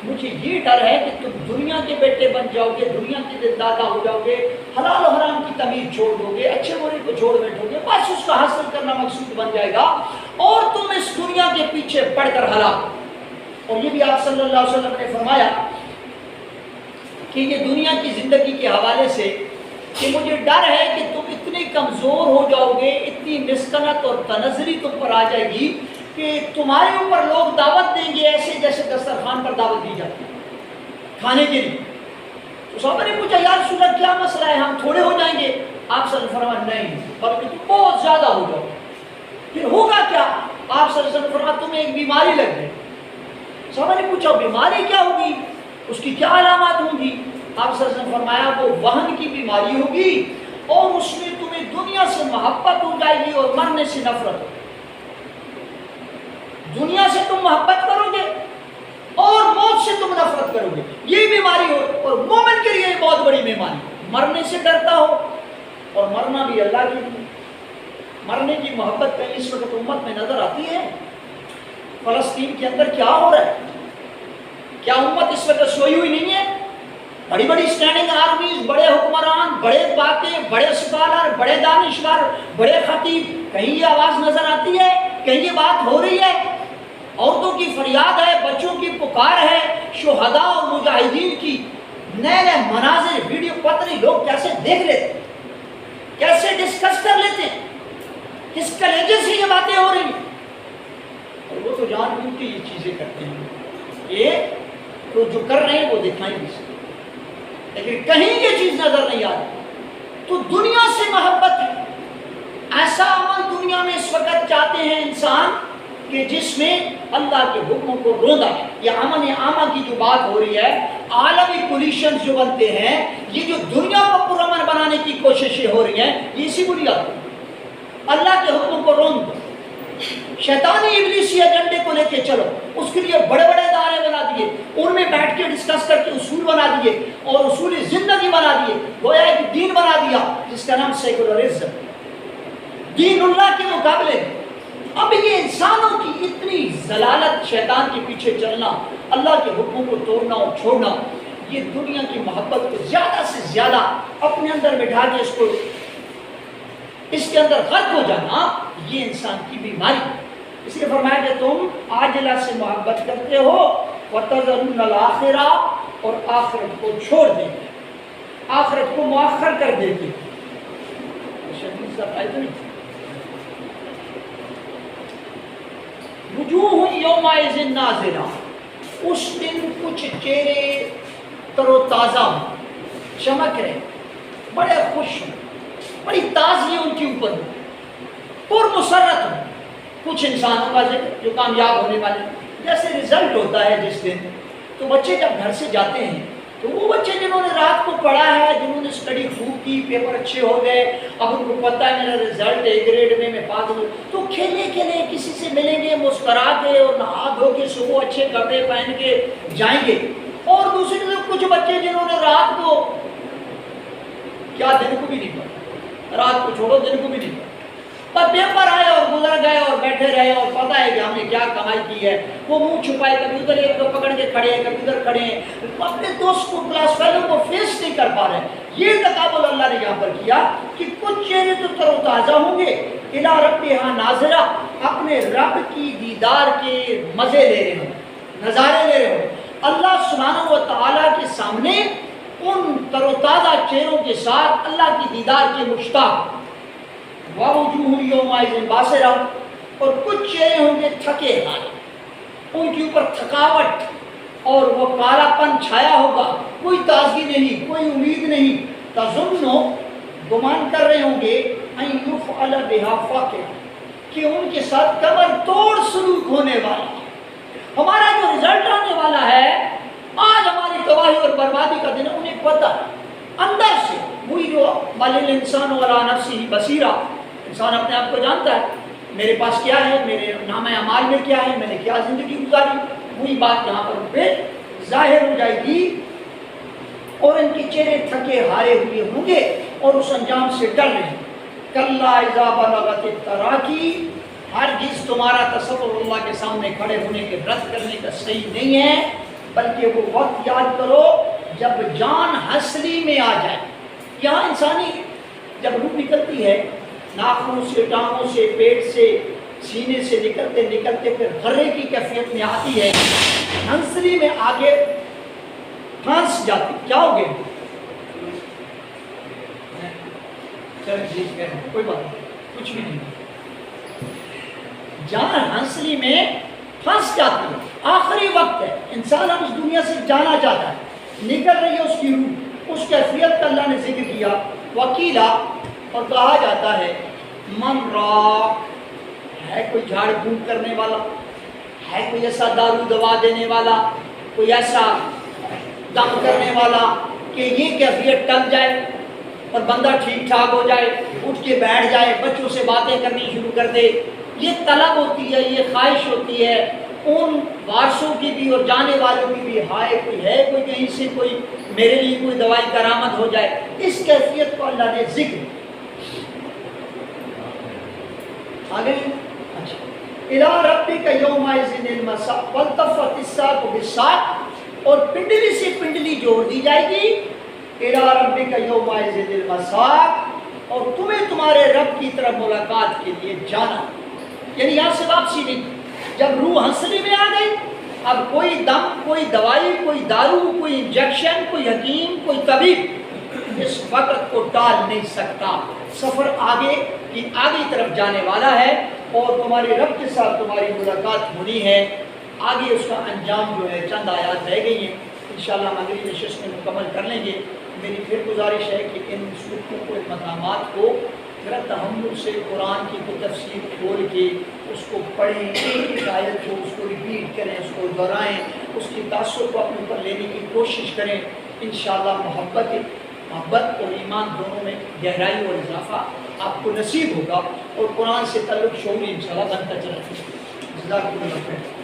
مجھے یہ ڈر ہے کہ تم دنیا کے بیٹے بن جاؤ گے، دنیا کے دادا ہو جاؤ گے، حلال و حرام کی تمیز چھوڑ دو گے، اچھے برے کو چھوڑ بیٹھو گے، بس اس کا حاصل کرنا مقصود بن جائے گا اور تم اس دنیا کے پیچھے پڑ کر ہلاک۔ اور یہ بھی آپ صلی اللہ علیہ وسلم نے فرمایا کہ یہ دنیا کی زندگی کے حوالے سے کہ مجھے ڈر ہے کہ تم اتنے کمزور ہو جاؤ گے، اتنی مسکنت اور تنزلی تم پر آ جائے گی کہ تمہارے اوپر لوگ دعوت دیں گے ایسے جیسے دسترخوان پر دعوت دی جاتی ہے کھانے کے لیے۔ تو صحابہ نے پوچھا یا رسول اللہ کیا مسئلہ ہے، ہم تھوڑے ہو جائیں گے؟ آپ صلی اللہ علیہ وسلم فرمایا نہیں بلکہ تم بہت زیادہ ہو جاؤ گے۔ پھر ہوگا کیا؟ آپ صلی اللہ علیہ وسلم فرمایا تمہیں ایک بیماری لگ گئی۔ صحابہ نے پوچھا بیماری کیا ہوگی، اس کی کیا علامات ہوں گی؟ آپ صلی اللہ علیہ وسلم فرمایا وہ وہن کی بیماری ہوگی اور اس میں تمہیں دنیا سے محبت ہو جائے گی اور مرنے سے نفرت ہوگی۔ دنیا سے تم محبت کرو گے اور موت سے تم نفرت کرو گے، یہ بیماری ہو۔ اور مومن کے لیے یہ بہت بڑی بیماری، مرنے سے ڈرتا ہو اور مرنا بھی اللہ کے لیے۔ مرنے کی محبت کہیں اس وقت امت میں نظر آتی ہے؟ فلسطین کے اندر کیا ہو رہا ہے؟ کیا امت اس وقت سوئی ہوئی نہیں ہے؟ بڑی بڑی اسٹینڈنگ آرمیز، بڑے حکمران، بڑے باقی، بڑے سکالر، بڑے دانشور، بڑے خطیب، کہیں یہ آواز نظر آتی ہے؟ کہیں یہ بات ہو رہی ہے؟ عورتوں کی فریاد ہے، بچوں کی پکار ہے، شہداء اور مجاہدین کی نئے نئے مناظر، ویڈیو پتہ نہیں لوگ کیسے دیکھ لیتے، کیسے ڈسکس کر لیتے ہیں، کس کلیجے سے یہ باتیں ہو رہی ہیں۔ اور وہ تو جان بوجھ کے یہ چیزیں کرتے ہیں، یہ تو جو کر رہے ہیں وہ دکھائیں گے، لیکن کہیں یہ چیز نظر نہیں آ رہی۔ تو دنیا سے محبت ہے، ایسا عمل دنیا میں اس وقت چاہتے ہیں انسان کہ جس میں اللہ کے حکموں کو روندا ہے۔ یہ امن عامہ کی جو بات ہو رہی ہے، عالمی پولیشن جو بنتے ہیں، یہ جو دنیا کو پرامن بنانے کی کوششیں ہو رہی ہیں، یہ اسی بنیاد پر اللہ کے حکموں کو روند دو، شیطانی ابلیسی ایجنڈے کو لے کے چلو، اس کے لیے بڑے بڑے ادارے بنا دیے، ان میں بیٹھ کے ڈسکس کر کے اصول بنا دیے اور اصول زندگی بنا دیے، گویا ایک دین بنا دیا جس کا نام سیکولرزم، دین اللہ کے مقابلے۔ اب یہ انسانوں کی اتنی ضلالت، شیطان کے پیچھے چلنا، اللہ کے حکموں کو توڑنا اور چھوڑنا، یہ دنیا کی محبت کو زیادہ سے زیادہ اپنے اندر بٹھا کے اس کے اندر غرق ہو جانا، یہ انسان کی بیماری ہے۔ اس لیے فرمایا کہ تم عاجلہ سے محبت کرتے ہو وَتَذَرُونَ الْآخِرَةَ، اور آخرت کو چھوڑ دیتے، آخرت کو مؤخر کر دیتے۔ شدید صفائی تو نہیں، وجوہ یومئذ ناظرہ، اس دن کچھ چہرے تر و تازہ ہوں، چمک رہے، بڑے خوش ہوں، بڑی تازگی ان کے اوپر ہو، پر مسرت ہو۔ کچھ انسانوں کا جو کامیاب ہونے والے، جیسے رزلٹ ہوتا ہے جس دن، تو بچے جب گھر سے جاتے ہیں تو وہ بچے جنہوں نے رات کو پڑھا ہے، جنہوں نے اسٹڈی خوب کی، پیپر اچھے ہو گئے، اب ان کو پتہ ہے میرا رزلٹ اے گریڈ میں پاس ہوں، تو کھیلنے کے لیے کسی سے ملیں گے، مسکرا کے اور نہا دھو کے صبح اچھے کپڑے پہن کے جائیں گے۔ اور دوسری طرف کچھ بچے جنہوں نے رات کو کیا دن کو بھی نہیں پڑھا، رات کو چھوڑو دن کو بھی نہیں پڑھا، پر پیپر آئے اور گزر گئے اور بیٹھے رہے اور پتہ ہے کہ ہم نے کیا کمائی کی ہے، وہ منہ چھپائے، کبھی ادھر ایک کو پکڑ کے کھڑے ہیں، کبھی ادھر کھڑے ہیں، اپنے دوست کو، کلاس فیلو کو فیس نہیں کر پا رہے۔ یہ تقابل اللہ نے یہاں پر کیا کہ کچھ چہرے تو تر و تازہ ہوں گے، الی ربہا ناظرہ، اپنے رب کی دیدار کے مزے لے رہے ہوں، نظارے لے رہے ہوں، اللہ سبحانہ و تعالیٰ کے سامنے ان تر و تازہ چہروں کے ساتھ اللہ کی دیدار کے مشتاق۔ وَوُجُوهٌ يَوْمَئِذٍ بَاسِرَةٌ، اور کچھ چہرے ہوں گے تھکے ہارے، ان کے اوپر تھکاوٹ اور وہ کالا پن چھایا ہوگا، کوئی تازگی نہیں، کوئی امید نہیں۔ تَظُنُّ، گمان کر رہے ہوں گے، أَن يُفْعَلَ بِهَا فَاقِرَةٌ، کہ ان کے ساتھ کمر توڑ سلوک ہونے والا ہے، ہمارا جو رزلٹ آنے والا ہے، آج ہماری تباہی اور بربادی کا دن، انہیں پتہ اندر سے، وہی جو بَلِ الْإِنسَانُ عَلَىٰ نَفْسِهِ بَصِیرَةٌ، انسان اپنے آپ کو جانتا ہے، میرے پاس کیا ہے، میرے نامہ اعمال میں کیا ہے، میں نے کیا زندگی گزاری، وہی بات یہاں پر پہ ظاہر ہو جائے گی۔ اور ان کے چہرے تھکے ہارے ہوئے ہوں گے اور اس انجام سے ڈر رہے ہیں۔ کَلَّا إِذَا بَلَغَتِ التَّرَاقِی، ہرگز تمہارا تصور اللہ کے سامنے کھڑے ہونے کے رد کرنے کا صحیح نہیں ہے۔ بلکہ وہ وقت یاد کرو جب جان ہنسلی میں آ جائے. یہاں انسانی جب روح نکلتی ہے ناخنوں سے، ٹانگوں سے، پیٹ سے، سینے سے نکلتے نکلتے پھر غرے کی کیفیت میں آتی ہے، ہنسلی میں آگے پھنس جاتی. کیا ہو گیا؟ کوئی بات نہیں، کچھ بھی نہیں. جان ہنسلی میں پھنس جاتی ہے. آخری وقت ہے، انسان اب اس دنیا سے جانا چاہتا ہے، نکل رہی ہے اس کی روح. اس کیفیت کا اللہ نے ذکر کیا. وکیلا، اور کہا جاتا ہے من راق، ہے کوئی جھاڑ پھونک کرنے والا، ہے کوئی ایسا دارو دوا دینے والا، کوئی ایسا دم کرنے والا کہ یہ کیفیت ٹل جائے اور بندہ ٹھیک ٹھاک ہو جائے، اٹھ کے بیٹھ جائے، بچوں سے باتیں کرنی شروع کر دے. یہ طلب ہوتی ہے، یہ خواہش ہوتی ہے ان وارثوں کی بھی اور جانے والوں کی بھی. ہائے کوئی ہے، کوئی کہیں سے کوئی میرے لیے کوئی دوائی کرامت ہو جائے. اس کیفیت کو اللہ نے ذکر آگے. اچھا، اِلیٰ رَبِّکَ یَوْمَئِذٍ الْمَسَاقُ وَالْتَفَّتِ السَّاقُ بِالسَّاقِ، اور پنڈلی سے پنڈلی جوڑ دی جائے گی. اِلیٰ رَبِّکَ یَوْمَئِذٍ الْمَسَاقُ، اور تمہیں تمہارے رب کی طرف ملاقات کے لیے جانا. یعنی یہاں سے واپسی نہیں. جب روح ہنسلی میں آ گئی، اب کوئی دم، کوئی دوائی، کوئی دارو، کوئی انجیکشن، کوئی حکیم، کوئی طبیب اس وقت کو ٹال نہیں سکتا. سفر آگے کی آگے طرف جانے والا ہے اور تمہارے رب کے ساتھ تمہاری ملاقات ہونی ہے. آگے اس کا انجام جو ہے چند آیات رہ گئی ہیں، انشاءاللہ ہم اگلی نشست میں مکمل کر لیں گے. میری پھر گزارش ہے کہ ان صورتوں کو، ان مقامات کو ذرا تحمل سے قرآن کی کو تفسیر کھول کے اس کو پڑھیں، ایک آیت کو اس کو ریپیٹ کریں، اس کو دہرائیں، اس کی تاثر کو اپنے اوپر لینے کی کوشش کریں. انشاءاللہ محبت اور ایمان دونوں میں گہرائی اور اضافہ آپ کو نصیب ہوگا اور قرآن سے تعلق شعور انشاءاللہ بنتا چلا جائے. جزاک اللہ خیر.